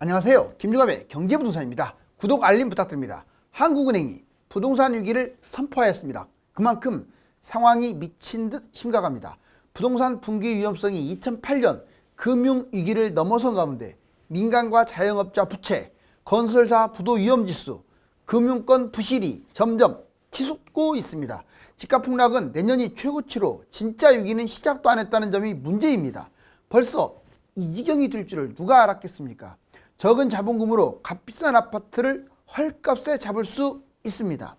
안녕하세요. 김종갑의 경제부동산입니다. 구독 알림 부탁드립니다. 한국은행이 부동산 위기를 선포하였습니다. 그만큼 상황이 미친 듯 심각합니다. 부동산 붕괴 위험성이 2008년 금융위기를 넘어선 가운데 민간과 자영업자 부채, 건설사 부도 위험지수, 금융권 부실이 점점 치솟고 있습니다. 집값 폭락은 내년이 최고치로 진짜 위기는 시작도 안 했다는 점이 문제입니다. 벌써 이 지경이 될 줄을 누가 알았겠습니까? 적은 자본금으로 값비싼 아파트를 헐값에 잡을 수 있습니다.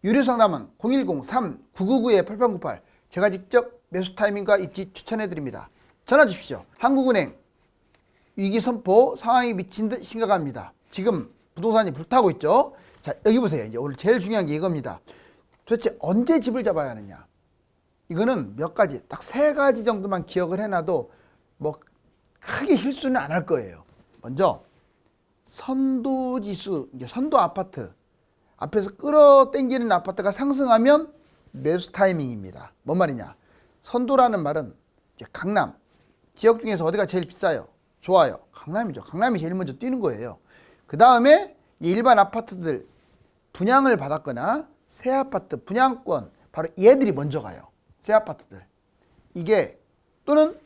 유료상담은 010-3999-8898 제가 직접 매수 타이밍과 입지 추천해드립니다. 전화 주십시오. 한국은행 위기 선포 상황이 미친 듯 심각합니다. 지금 부동산이 불타고 있죠. 자, 여기 보세요. 이제 오늘 제일 중요한 게 이겁니다. 도대체 언제 집을 잡아야 하느냐? 이거는 몇 가지, 딱 세 가지 정도만 기억을 해놔도 뭐 크게 실수는 안 할 거예요. 먼저 선도지수, 이제 선도 아파트 앞에서 끌어당기는 아파트가 상승하면 매수 타이밍입니다. 뭔 말이냐? 선도라는 말은 이제 강남 지역 중에서 어디가 제일 비싸요? 좋아요. 강남이죠. 강남이 제일 먼저 뛰는 거예요. 그 다음에 일반 아파트들 분양을 받았거나 새 아파트 분양권, 바로 얘들이 먼저 가요. 새 아파트들. 이게 또는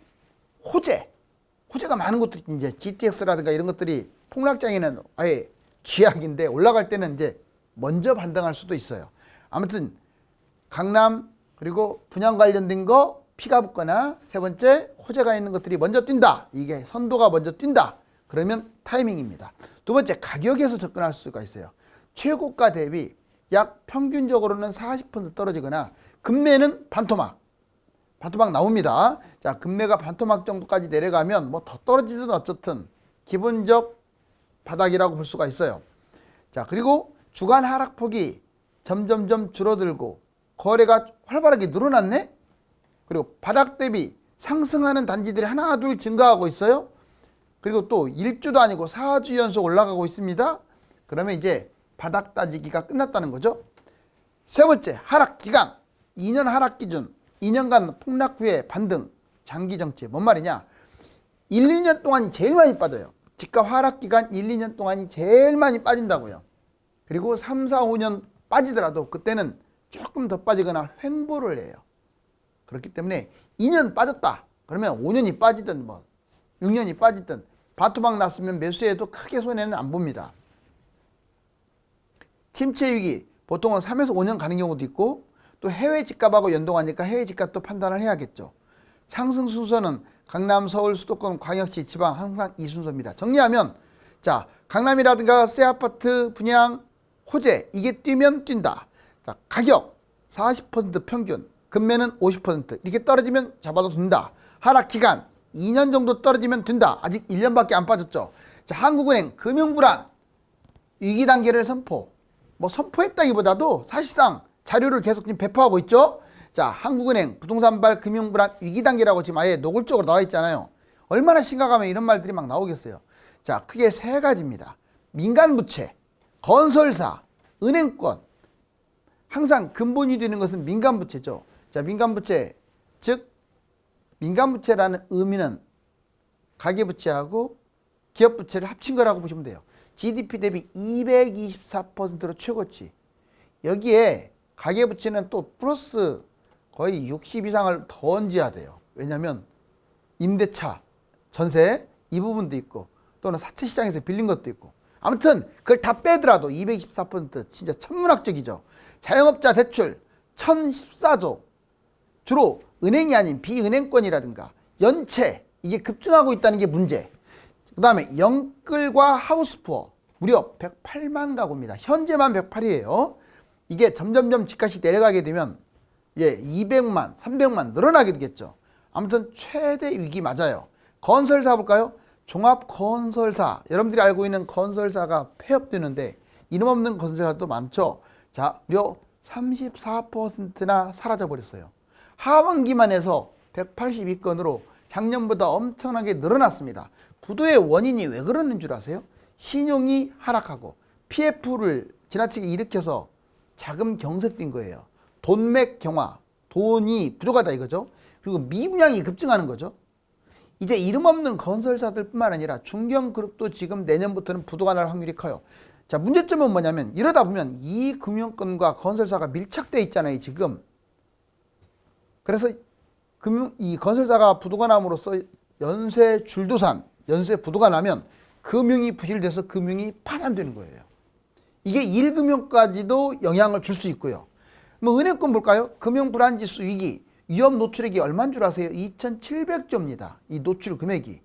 호재가 많은 곳들, 이제 GTX라든가 이런 것들이 폭락장에는 아예 쥐약인데 올라갈 때는 이제 먼저 반등할 수도 있어요. 아무튼 강남 그리고 분양 관련된 거 피가 붙거나 세 번째 호재가 있는 것들이 먼저 뛴다. 이게 선도가 먼저 뛴다. 그러면 타이밍입니다. 두 번째 가격에서 접근할 수가 있어요. 최고가 대비 약 평균적으로는 40% 떨어지거나 금매는 반토막 나옵니다. 자, 금매가 반토막 정도까지 내려가면 뭐 더 떨어지든 어쨌든 기본적 바닥이라고 볼 수가 있어요. 자, 그리고 주간 하락폭이 점점점 줄어들고 거래가 활발하게 늘어났네. 그리고 바닥 대비 상승하는 단지들이 하나 둘 증가하고 있어요. 그리고 또 1주도 아니고 4주 연속 올라가고 있습니다. 그러면 이제 바닥 따지기가 끝났다는 거죠. 세 번째 하락 기간, 2년 하락 기준, 2년간 폭락 후에 반등, 장기 정체. 뭔 말이냐? 1, 2년 동안이 제일 많이 빠져요. 집값 하락 기간 1, 2년 동안이 제일 많이 빠진다고요. 그리고 3, 4, 5년 빠지더라도 그때는 조금 더 빠지거나 횡보를 해요. 그렇기 때문에 2년 빠졌다. 그러면 5년이 빠지든 뭐 6년이 빠지든 반토막 났으면 매수해도 크게 손해는 안 봅니다. 침체 위기 보통은 3에서 5년 가는 경우도 있고 또 해외 집값하고 연동하니까 해외 집값도 판단을 해야겠죠. 상승 순서는 강남, 서울, 수도권, 광역시, 지방 항상 이 순서입니다. 정리하면 자, 강남이라든가 새 아파트 분양 호재 이게 뛰면 뛴다. 자, 가격 40% 평균, 금매는 50% 이렇게 떨어지면 잡아도 된다. 하락 기간 2년 정도 떨어지면 된다. 아직 1년밖에 안 빠졌죠. 자, 한국은행 금융불안 위기 단계를 선포. 뭐 선포했다기보다도 사실상 자료를 계속 지금 배포하고 있죠. 자, 한국은행 부동산발 금융불안 위기 단계라고 지금 아예 노골적으로 나와 있잖아요. 얼마나 심각하면 이런 말들이 막 나오겠어요. 자, 크게 세 가지입니다. 민간부채, 건설사, 은행권. 항상 근본이 되는 것은 민간부채죠. 자, 민간부채, 즉 민간부채라는 의미는 가계부채하고 기업부채를 합친 거라고 보시면 돼요. GDP 대비 224%로 최고치. 여기에 가계부채는 또 플러스 거의 60 이상을 더 얹어야 돼요. 왜냐하면 임대차, 전세 이 부분도 있고 또는 사채 시장에서 빌린 것도 있고 아무튼 그걸 다 빼더라도 224% 진짜 천문학적이죠. 자영업자 대출 1014조 주로 은행이 아닌 비은행권이라든가 연체 이게 급증하고 있다는 게 문제. 그 다음에 영끌과 하우스푸어 무려 108만 가구입니다. 현재만 108이에요. 이게 점점점 집값이 내려가게 되면 200만, 300만 늘어나게 되겠죠. 아무튼 최대 위기 맞아요. 건설사 볼까요? 종합건설사. 여러분들이 알고 있는 건설사가 폐업되는데 이름 없는 건설사도 많죠. 자, 무려 34%나 사라져버렸어요. 하반기만 해서 182건으로 작년보다 엄청나게 늘어났습니다. 부도의 원인이 왜 그러는 줄 아세요? 신용이 하락하고 PF를 지나치게 일으켜서 자금 경색된 거예요. 돈맥 경화, 돈이 부족하다 이거죠. 그리고 미분양이 급증하는 거죠. 이제 이름 없는 건설사들뿐만 아니라 중견그룹도 지금 내년부터는 부도가 날 확률이 커요. 자, 문제점은 뭐냐면 이러다 보면 이 금융권과 건설사가 밀착되어 있잖아요, 지금. 그래서 이 건설사가 부도가 남으로써 연쇄 줄도산, 연쇄 부도가 나면 금융이 부실돼서 금융이 파산되는 거예요. 이게 1금융까지도 영향을 줄 수 있고요. 뭐 은행권 볼까요? 금융불안지수 위기, 위험 노출액이 얼마인 줄 아세요? 2,700조입니다. 이 노출 금액이.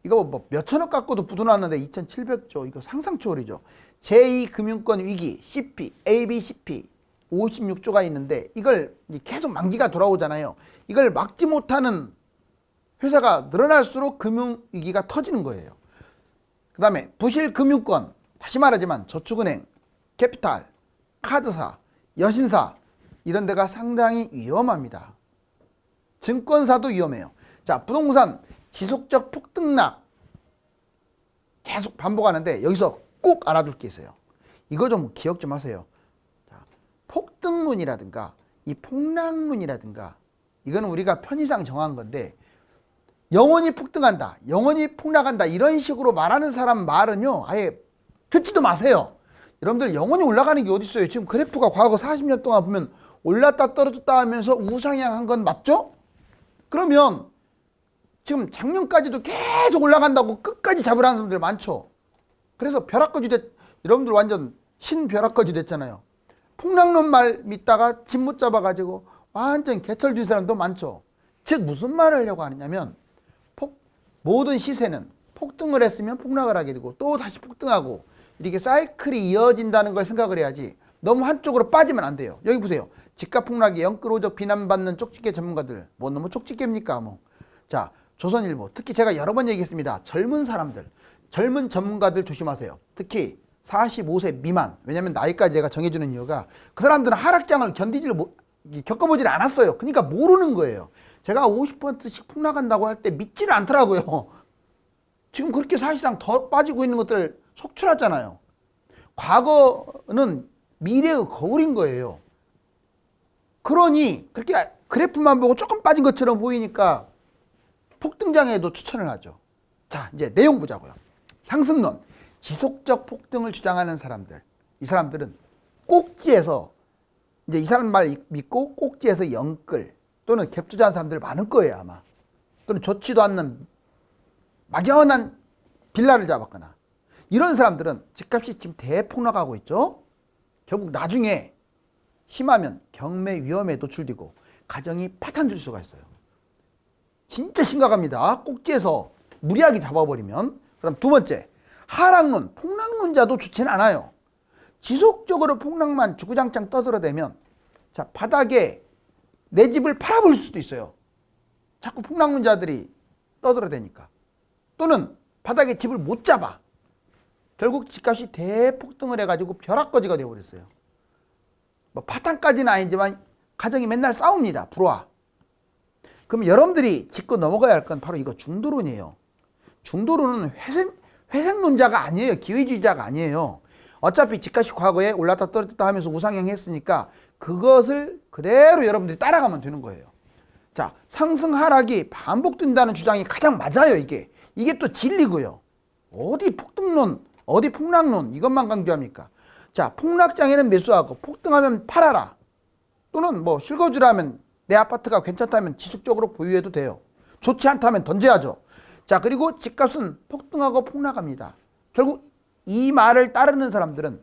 이거 뭐 몇천억 갖고도 부도 났는데 2,700조, 이거 상상 초월이죠. 제2금융권 위기, CP, ABCP 56조가 있는데 이걸 계속 만기가 돌아오잖아요. 이걸 막지 못하는 회사가 늘어날수록 금융위기가 터지는 거예요. 그 다음에 부실금융권, 다시 말하지만 저축은행, 캐피탈, 카드사, 여신사 이런 데가 상당히 위험합니다. 증권사도 위험해요. 자, 부동산 지속적 폭등락 계속 반복하는데 여기서 꼭 알아둘 게 있어요. 이거 좀 기억 좀 하세요. 자, 폭등론이라든가 이 폭락론이라든가 이거는 우리가 편의상 정한 건데 영원히 폭등한다, 영원히 폭락한다 이런 식으로 말하는 사람 말은요 아예 듣지도 마세요. 여러분들 영원히 올라가는 게 어디 있어요? 지금 그래프가 과거 40년 동안 보면 올랐다 떨어졌다 하면서 우상향한 건 맞죠? 그러면 지금 작년까지도 계속 올라간다고 끝까지 잡으라는 사람들 많죠. 그래서 벼락거지 여러분들 완전 신벼락거지 됐잖아요. 폭락론 말 믿다가 집 못 잡아가지고 완전 개털된 사람도 많죠. 즉 무슨 말을 하려고 하느냐면 모든 시세는 폭등을 했으면 폭락을 하게 되고 또 다시 폭등하고 이렇게 사이클이 이어진다는 걸 생각을 해야지 너무 한쪽으로 빠지면 안 돼요. 여기 보세요. 집값 폭락에 영끌오적 비난받는 쪽집게 전문가들. 뭐 너무 쪽집게입니까? 뭐. 자, 조선일보. 특히 제가 여러 번 얘기했습니다. 젊은 사람들, 젊은 전문가들 조심하세요. 특히 45세 미만. 왜냐하면 나이까지 제가 정해주는 이유가 그 사람들은 하락장을 겪어보질 않았어요. 그러니까 모르는 거예요. 제가 50%씩 폭락한다고 할 때 믿지를 않더라고요. 지금 그렇게 사실상 더 빠지고 있는 것들 속출하잖아요. 과거는 미래의 거울인 거예요. 그러니 그렇게 그래프만 보고 조금 빠진 것처럼 보이니까 폭등장에도 추천을 하죠. 자, 이제 내용 보자고요. 상승론, 지속적 폭등을 주장하는 사람들. 이 사람들은 꼭지에서 이제 이 사람 말 믿고 꼭지에서 영끌 또는 갭 투자하는 사람들 많을 거예요, 아마. 또는 좋지도 않는 막연한 빌라를 잡았거나 이런 사람들은 집값이 지금 대폭락하고 있죠. 결국 나중에 심하면 경매 위험에 노출되고 가정이 파탄될 수가 있어요. 진짜 심각합니다. 꼭지에서 무리하게 잡아버리면. 그럼 두 번째, 하락론, 폭락론자도 좋지는 않아요. 지속적으로 폭락만 주구장창 떠들어대면 자, 바닥에 내 집을 팔아버릴 수도 있어요. 자꾸 폭락론자들이 떠들어대니까. 또는 바닥에 집을 못 잡아. 결국 집값이 대폭등을 해가지고 벼락거지가 되어버렸어요. 뭐 파탄까지는 아니지만 가정이 맨날 싸웁니다. 불화. 그럼 여러분들이 짚고 넘어가야 할 건 바로 이거 중도론이에요. 중도론은 회생론자가 아니에요. 기회주의자가 아니에요. 어차피 집값이 과거에 올랐다 떨어졌다 하면서 우상향 했으니까 그것을 그대로 여러분들이 따라가면 되는 거예요. 자, 상승 하락이 반복된다는 주장이 가장 맞아요. 이게 또 진리고요. 어디 폭등론, 어디 폭락론 이것만 강조합니까? 자, 폭락장에는 매수하고 폭등하면 팔아라. 또는 뭐 실거주라면 내 아파트가 괜찮다면 지속적으로 보유해도 돼요. 좋지 않다면 던져야죠. 자, 그리고 집값은 폭등하고 폭락합니다. 결국 이 말을 따르는 사람들은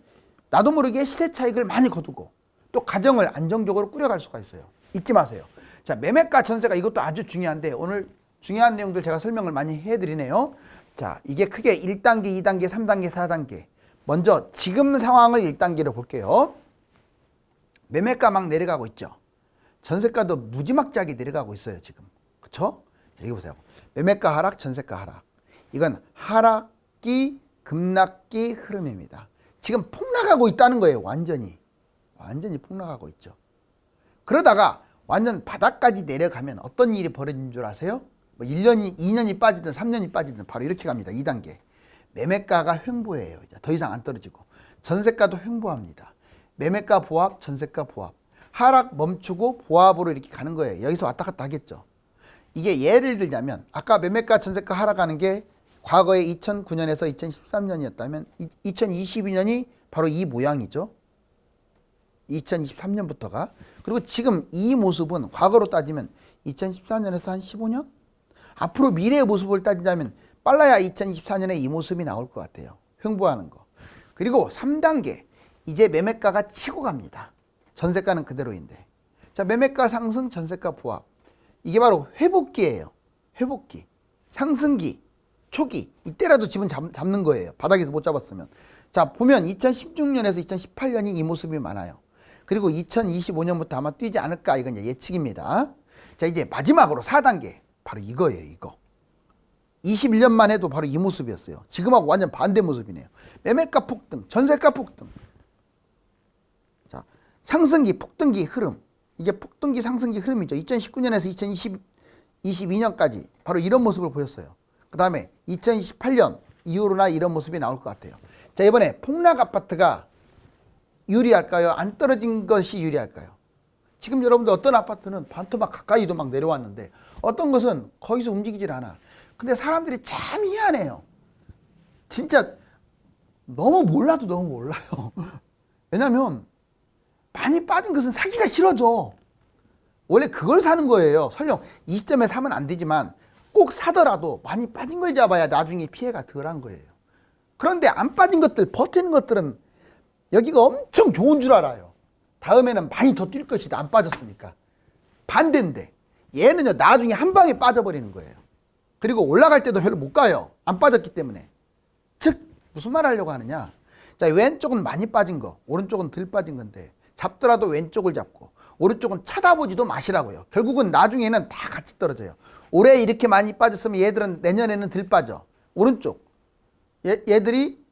나도 모르게 시세 차익을 많이 거두고 또 가정을 안정적으로 꾸려갈 수가 있어요. 잊지 마세요. 자, 매매가 전세가 이것도 아주 중요한데 오늘 중요한 내용들 제가 설명을 많이 해드리네요. 자, 이게 크게 1단계, 2단계, 3단계, 4단계. 먼저 지금 상황을 1단계로 볼게요. 매매가 막 내려가고 있죠. 전세가도 무지막지하게 내려가고 있어요, 지금. 그쵸? 자, 여기 보세요. 매매가 하락, 전세가 하락. 이건 하락기, 급락기 흐름입니다. 지금 폭락하고 있다는 거예요, 완전히. 완전히 폭락하고 있죠. 그러다가 완전 바닥까지 내려가면 어떤 일이 벌어진 줄 아세요? 뭐 1년이, 2년이 빠지든 3년이 빠지든 바로 이렇게 갑니다. 2단계. 매매가가 횡보해요. 더 이상 안 떨어지고. 전세가도 횡보합니다. 매매가 보합, 전세가 보합. 하락 멈추고 보합으로 이렇게 가는 거예요. 여기서 왔다 갔다 하겠죠. 이게 예를 들자면 아까 매매가 전세가 하락하는 게 과거에 2009년에서 2013년이었다면 2022년이 바로 이 모양이죠. 2023년부터가. 그리고 지금 이 모습은 과거로 따지면 2014년에서 한 15년? 앞으로 미래의 모습을 따지자면 빨라야 2024년에 이 모습이 나올 것 같아요. 횡보하는 거. 그리고 3단계. 이제 매매가가 치고 갑니다. 전세가는 그대로인데. 자, 매매가 상승, 전세가 부합. 이게 바로 회복기예요. 회복기. 상승기. 초기. 이때라도 집은 잡는 거예요. 바닥에서 못 잡았으면. 자, 보면 2016년에서 2018년이 이 모습이 많아요. 그리고 2025년부터 아마 뛰지 않을까, 이건 이제 예측입니다. 자, 이제 마지막으로 4단계. 바로 이거예요, 이거. 21년만 해도 바로 이 모습이었어요. 지금하고 완전 반대 모습이네요. 매매가 폭등, 전세가 폭등. 자, 상승기, 폭등기 흐름. 이게 폭등기, 상승기 흐름이죠. 2019년에서 2022년까지 바로 이런 모습을 보였어요. 그 다음에 2028년 이후로나 이런 모습이 나올 것 같아요. 자, 이번에 폭락 아파트가 유리할까요? 안 떨어진 것이 유리할까요? 지금 여러분들 어떤 아파트는 반토막 가까이도 막 내려왔는데 어떤 것은 거기서 움직이질 않아. 근데 사람들이 참 희한해요. 진짜 너무 몰라도 너무 몰라요. 왜냐면 많이 빠진 것은 사기가 싫어져. 원래 그걸 사는 거예요. 설령 이 시점에 사면 안 되지만 꼭 사더라도 많이 빠진 걸 잡아야 나중에 피해가 덜한 거예요. 그런데 안 빠진 것들, 버티는 것들은 여기가 엄청 좋은 줄 알아요. 다음에는 많이 더 뛸 것이다. 안 빠졌으니까. 반대인데 얘는요, 나중에 한 방에 빠져버리는 거예요. 그리고 올라갈 때도 별로 못 가요. 안 빠졌기 때문에. 즉 무슨 말 하려고 하느냐. 자, 왼쪽은 많이 빠진 거, 오른쪽은 덜 빠진 건데 잡더라도 왼쪽을 잡고 오른쪽은 쳐다보지도 마시라고요. 결국은 나중에는 다 같이 떨어져요. 올해 이렇게 많이 빠졌으면 얘들은 내년에는 덜 빠져. 오른쪽. 얘들이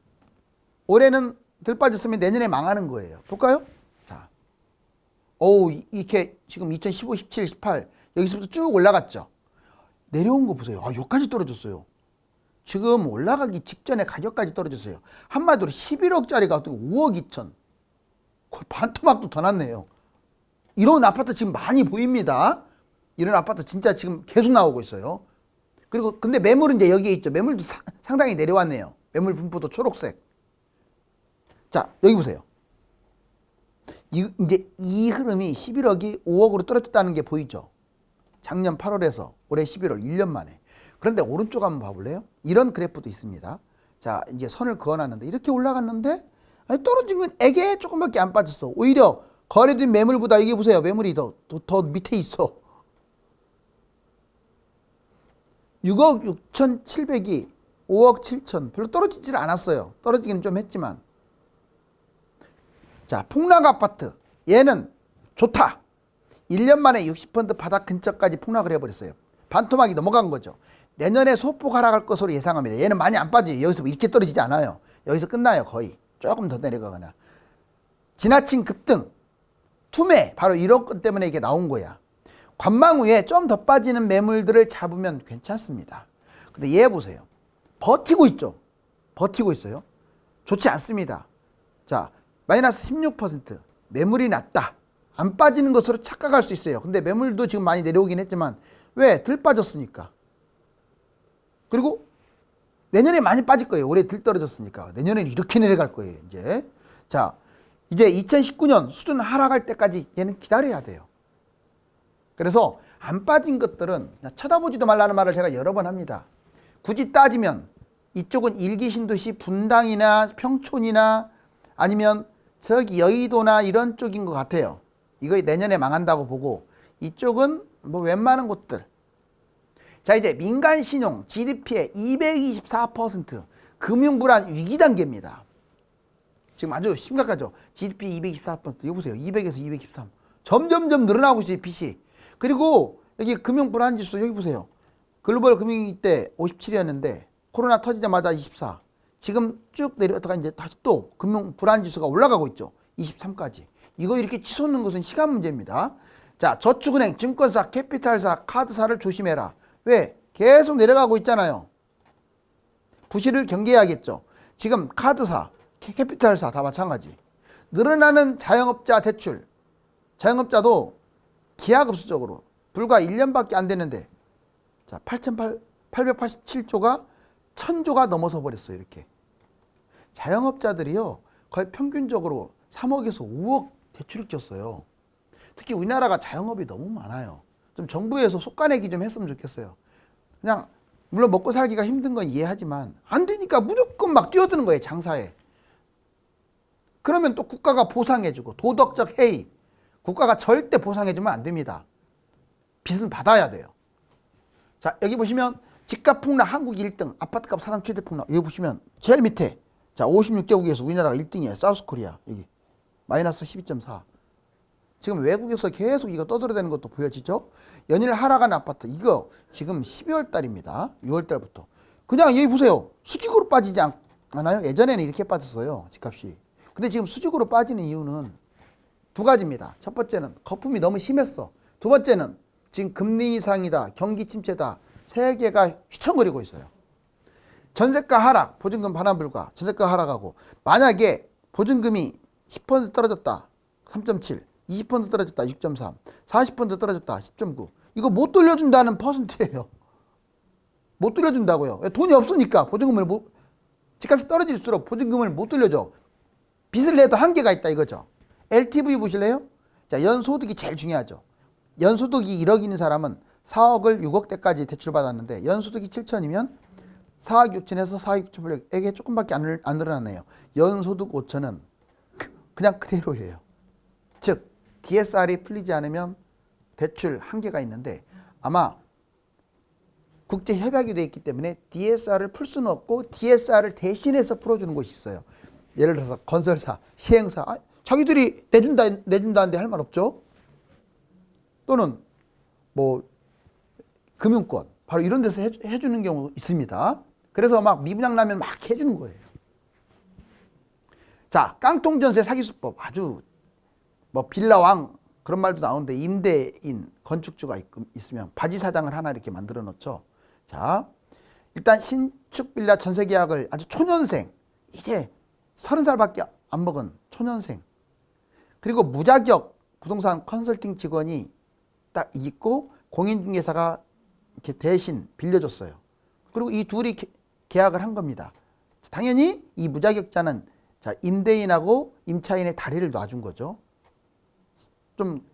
올해는 덜 빠졌으면 내년에 망하는 거예요. 볼까요? 자, 이렇게 지금 2015, 17, 18 여기서부터 쭉 올라갔죠. 내려온 거 보세요. 여기까지 떨어졌어요. 지금 올라가기 직전에 가격까지 떨어졌어요. 한마디로 11억짜리가 어떻게 5억 2천. 거의 반토막도 더 났네요. 이런 아파트 지금 많이 보입니다. 이런 아파트 진짜 지금 계속 나오고 있어요. 그리고 근데 매물은 이제 여기에 있죠. 매물도 상당히 내려왔네요. 매물 분포도 초록색. 자, 여기 보세요. 이제 이 흐름이 11억이 5억으로 떨어졌다는 게 보이죠. 작년 8월에서 올해 11월 1년 만에. 그런데 오른쪽 한번 봐볼래요? 이런 그래프도 있습니다. 자, 이제 선을 그어놨는데 이렇게 올라갔는데 떨어진 건 애게 조금밖에 안 빠졌어. 오히려 거래된 매물보다 이게 보세요. 매물이 더 밑에 있어. 6억 6,700이 5억 7천. 별로 떨어지질 않았어요. 떨어지기는 좀 했지만. 자, 폭락 아파트. 얘는 좋다. 1년 만에 60% 바닥 근처까지 폭락을 해버렸어요. 반토막이 넘어간 거죠. 내년에 소폭 하락할 것으로 예상합니다. 얘는 많이 안 빠져요. 여기서 이렇게 떨어지지 않아요. 여기서 끝나요. 거의. 조금 더 내려가거나. 지나친 급등. 투매. 바로 이런 것 때문에 이게 나온 거야. 관망 후에 좀 더 빠지는 매물들을 잡으면 괜찮습니다. 근데 얘 보세요. 버티고 있죠. 버티고 있어요. 좋지 않습니다. 자, 마이너스 16%. 매물이 낮다. 안 빠지는 것으로 착각할 수 있어요. 근데 매물도 지금 많이 내려오긴 했지만 왜? 덜 빠졌으니까. 그리고 내년에 많이 빠질 거예요. 올해 덜 떨어졌으니까. 내년에는 이렇게 내려갈 거예요. 이제. 자, 이제 2019년 수준 하락할 때까지 얘는 기다려야 돼요. 그래서 안 빠진 것들은 쳐다보지도 말라는 말을 제가 여러 번 합니다. 굳이 따지면 이쪽은 일기 신도시 분당이나 평촌이나 아니면 저기 여의도나 이런 쪽인 것 같아요. 이거 내년에 망한다고 보고 이쪽은 뭐 웬만한 곳들. 자, 이제 민간 신용 GDP의 224% 금융불안 위기 단계입니다. 지금 아주 심각하죠. GDP 224%. 이거 보세요. 200에서 223. 점점점 늘어나고 있어요. 빚이. 그리고 여기 금융불안지수 여기 보세요. 글로벌 금융위기 때 57이었는데 코로나 터지자마자 24. 지금 쭉 내려다가 이제 다시 또 금융불안지수가 올라가고 있죠. 23까지. 이거 이렇게 치솟는 것은 시간 문제입니다. 자, 저축은행, 증권사, 캐피탈사, 카드사를 조심해라. 왜? 계속 내려가고 있잖아요. 부실을 경계해야겠죠. 지금 카드사, 캐피탈사 다 마찬가지. 늘어나는 자영업자 대출. 자영업자도 기하급수적으로 불과 1년밖에 안 됐는데 자, 8,887조가 1,000조가 넘어서 버렸어요. 이렇게. 자영업자들이요. 거의 평균적으로 3억에서 5억 대출을 꼈어요. 특히 우리나라가 자영업이 너무 많아요. 좀 정부에서 속가내기 좀 했으면 좋겠어요. 그냥 물론 먹고 살기가 힘든 건 이해하지만 안 되니까 무조건 막 뛰어드는 거예요. 장사에. 그러면 또 국가가 보상해주고 도덕적 해이. 국가가 절대 보상해주면 안 됩니다. 빚은 받아야 돼요. 자, 여기 보시면 집값 폭락 한국 1등, 아파트값 사상 최대 폭락. 여기 보시면 제일 밑에 자 56개국에서 우리나라가 1등이에요. 사우스코리아 여기 마이너스 12.4. 지금 외국에서 계속 이거 떠들어대는 것도 보여지죠. 연일 하락한 아파트 이거 지금 12월 달입니다. 6월 달부터 그냥 여기 보세요. 수직으로 빠지지 않아요? 예전에는 이렇게 빠졌어요. 집값이. 근데 지금 수직으로 빠지는 이유는 두 가지입니다. 첫 번째는 거품이 너무 심했어. 두 번째는 지금 금리 인상이다, 경기 침체다. 세 개가 휘청거리고 있어요. 전세가 하락, 보증금 반환 불가, 전세가 하락하고 만약에 보증금이 10% 떨어졌다, 3.7, 20% 떨어졌다, 6.3, 40% 떨어졌다, 10.9. 이거 못 돌려준다는 퍼센트예요. 못 돌려준다고요. 돈이 없으니까 보증금을 집값이 떨어질수록 보증금을 못 돌려줘. 빚을 내도 한계가 있다 이거죠. LTV 보실래요? 자, 연소득이 제일 중요하죠. 연소득이 1억 있는 사람은 4억을 6억대까지 대출받았는데 연소득이 7천이면 4억 6천에서 4억 6천에게 조금밖에 안 늘어났네요. 연소득 5천은 그냥 그대로예요. 즉 DSR이 풀리지 않으면 대출 한계가 있는데 아마 국제 협약이 되어 있기 때문에 DSR을 풀 수는 없고 DSR을 대신해서 풀어주는 곳이 있어요. 예를 들어서 건설사, 시행사, 자기들이 내준다는데 할 말 없죠. 또는 뭐 금융권 바로 이런 데서 해주는 경우 있습니다. 그래서 막 미분양 나면 막 해주는 거예요. 자, 깡통전세 사기수법 아주 뭐 빌라왕 그런 말도 나오는데 임대인 건축주가 있으면 바지사장을 하나 이렇게 만들어 놓죠. 자, 일단 신축 빌라 전세 계약을 아주 초년생 이제 30살밖에 안 먹은 초년생 그리고 무자격 부동산 컨설팅 직원이 딱 있고 공인중개사가 이렇게 대신 빌려줬어요. 그리고 이 둘이 계약을 한 겁니다. 당연히 이 무자격자는 자, 임대인하고 임차인의 다리를 놔준 거죠. 좀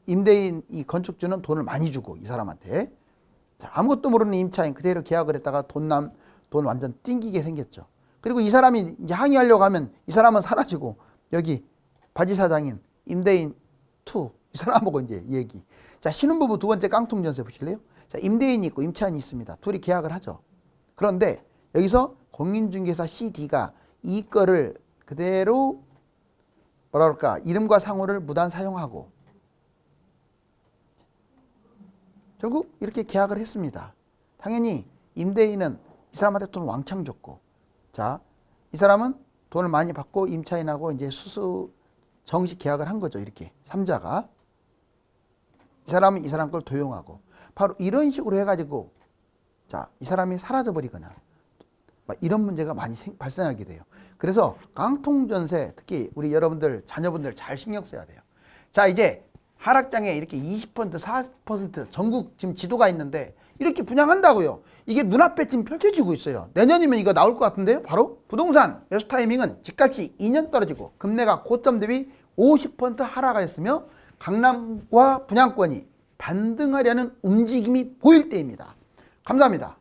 임대인 이 건축주는 돈을 많이 주고 이 사람한테 자, 아무것도 모르는 임차인 그대로 계약을 했다가 돈 완전 띵기게 생겼죠. 그리고 이 사람이 이제 항의하려고 하면 이 사람은 사라지고 여기 바지사장인 임대인 2 이 사람하고 이제 얘기. 자, 신혼부부 두 번째 깡통전세 보실래요? 자, 임대인이 있고 임차인이 있습니다. 둘이 계약을 하죠. 그런데 여기서 공인중개사 CD가 이 거를 그대로 뭐라 그럴까 이름과 상호를 무단 사용하고 결국 이렇게 계약을 했습니다. 당연히 임대인은 이 사람한테 돈 왕창 줬고 자, 이 사람은 돈을 많이 받고 임차인하고 이제 수수 정식 계약을 한 거죠. 이렇게 3자가 이 사람은 이 사람 걸 도용하고 바로 이런 식으로 해가지고 자, 이 사람이 사라져 버리거나 이런 문제가 많이 발생하게 돼요. 그래서 깡통전세 특히 우리 여러분들 자녀분들 잘 신경 써야 돼요. 자, 이제 하락장에 이렇게 20% 40% 전국 지금 지도가 있는데 이렇게 분양한다고요. 이게 눈앞에 지금 펼쳐지고 있어요. 내년이면 이거 나올 것 같은데요. 바로 부동산 매수 타이밍은 집값이 2년 떨어지고 금매가 고점 대비 50% 하락하였으며 강남과 분양권이 반등하려는 움직임이 보일 때입니다. 감사합니다.